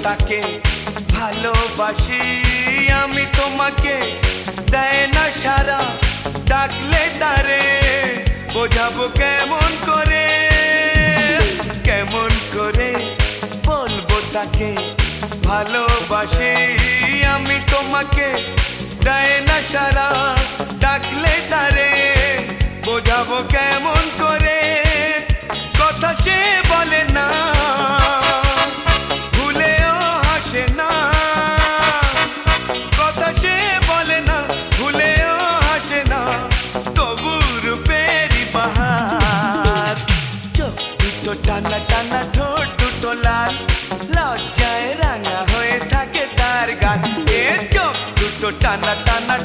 তাকে ভালোবাসি আমি তোমাকে দেয় না সারা ডাকলে তারে বোঝাবো কেমন করে বলবো তাকে ভালোবাসি আমি তোমাকে দেয় না সারা ডাকলে তারে বোঝাবো কেমন করে কথা সে বলে না ভুলেও হাসে না কথা সে বলে না ভুলেও হাসে না তবু রূপেরই বাহার চোখ দুটো টানা টানা ঠোঁট দুটো লাল লজ্জায় রাঙা হয়ে থাকে তার গান এ চোখ দুটো টানা টানা